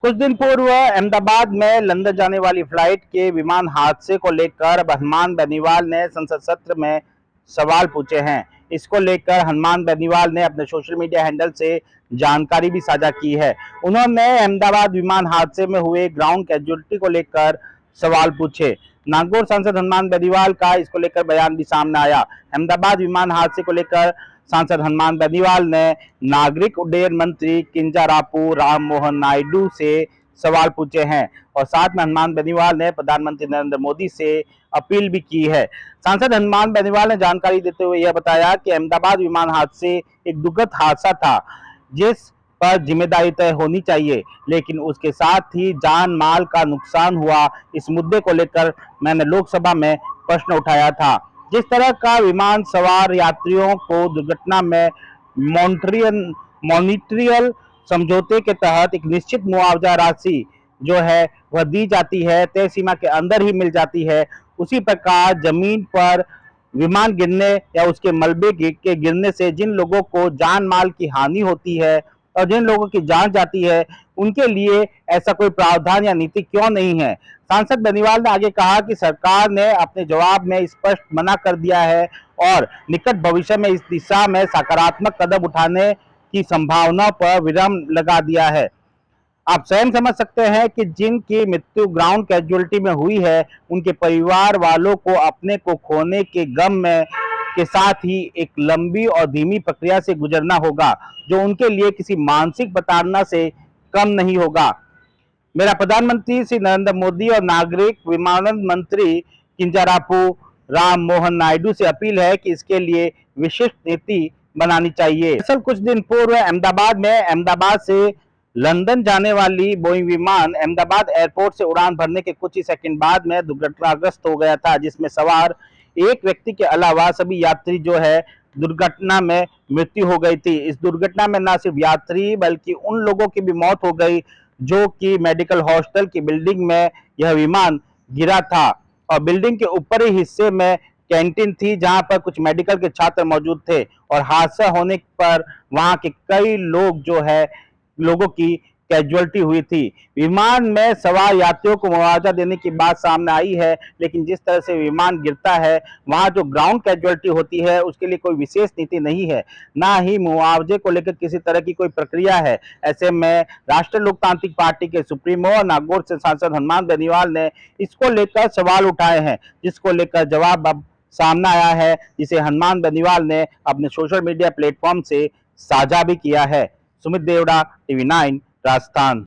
कुछ दिन पूर्व अहमदाबाद में लंदन जाने वाली फ्लाइट के विमान हादसे को लेकर अब हनुमान बेनीवाल ने संसद सत्र में सवाल पूछे हैं। इसको लेकर हनुमान बेनीवाल ने अपने सोशल मीडिया हैंडल से जानकारी भी साझा की है। उन्होंने अहमदाबाद विमान हादसे में हुए ग्राउंड कैजुअलिटी को लेकर सवाल पूछे। नागौर सांसद हनुमान बेनीवाल का इसको लेकर बयान भी सामने आया। अहमदाबाद विमान हादसे को लेकर सांसद हनुमान बेनीवाल ने नागरिक उड्डयन मंत्री किंजरापू राम मोहन नायडू से सवाल पूछे हैं और साथ में हनुमान बेनीवाल ने प्रधानमंत्री नरेंद्र मोदी से अपील भी की है। सांसद हनुमान बेनीवाल ने जानकारी देते हुए यह बताया कि अहमदाबाद विमान हादसे एक दुखद हादसा था जिस पर जिम्मेदारी तय होनी चाहिए, लेकिन उसके साथ ही जान माल का नुकसान हुआ। इस मुद्दे को लेकर मैंने लोकसभा में प्रश्न उठाया था। जिस तरह का विमान सवार यात्रियों को दुर्घटना में मॉनिट्रियल समझौते के तहत एक निश्चित मुआवजा राशि जो है वह दी जाती है, तय सीमा के अंदर ही मिल जाती है, उसी प्रकार जमीन पर विमान गिरने या उसके मलबे के गिरने से जिन लोगों को जान माल की हानि होती है और जिन लोगों की जान जाती है उनके लिए ऐसा कोई प्रावधान या नीति क्यों नहीं है। सांसद बेनीवाल ने आगे कहा कि सरकार ने अपने जवाब में स्पष्ट मना कर दिया है और निकट भविष्य में इस दिशा में सकारात्मक कदम उठाने की संभावना पर विराम लगा दिया है। आप स्वयं समझ सकते हैं कि जिनकी मृत्यु ग्राउंड कैजुअलिटी में हुई है उनके परिवार वालों को अपने को खोने के गम में के साथ ही एक लंबी और धीमी प्रक्रिया से गुजरना होगा जो उनके लिए किसी मानसिक प्रताड़ना से कम नहीं होगा। मेरा प्रधानमंत्री श्री नरेंद्र मोदी और नागरिक विमानन मंत्री किंजरापू राम मोहन नायडू से अपील है कि इसके लिए विशिष्ट नीति बनानी चाहिए। दरअसल कुछ दिन पूर्व अहमदाबाद से लंदन जाने वाली बोइंग विमान अहमदाबाद एयरपोर्ट से उड़ान भरने के कुछ ही सेकंड बाद में दुर्घटनाग्रस्त हो गया था, जिसमें सवार एक व्यक्ति के अलावा सभी यात्री जो है दुर्घटना में मृत्यु हो गई थी। इस दुर्घटना में न सिर्फ यात्री बल्कि उन लोगों की भी मौत हो गई जो कि मेडिकल हॉस्टल की बिल्डिंग में यह विमान गिरा था और बिल्डिंग के ऊपरी हिस्से में कैंटीन थी जहां पर कुछ मेडिकल के छात्र मौजूद थे और हादसा होने पर वहां के कई लोगों की कैजुअलिटी हुई थी। विमान में सवार यात्रियों को मुआवजा देने की बात सामने आई है, लेकिन जिस तरह से विमान गिरता है वहां जो ग्राउंड कैजुअलिटी होती है उसके लिए कोई विशेष नीति नहीं है, ना ही मुआवजे को लेकर किसी तरह की कोई प्रक्रिया है। ऐसे में राष्ट्रीय लोकतांत्रिक पार्टी के सुप्रीमो और नागौर से सांसद हनुमान बेनीवाल ने इसको लेकर सवाल उठाए हैं, जिसको लेकर जवाब अब सामने आया है, जिसे हनुमान बेनीवाल ने अपने सोशल मीडिया प्लेटफॉर्म से साझा भी किया है। सुमित देवड़ा, टीवी 9 राजस्थान।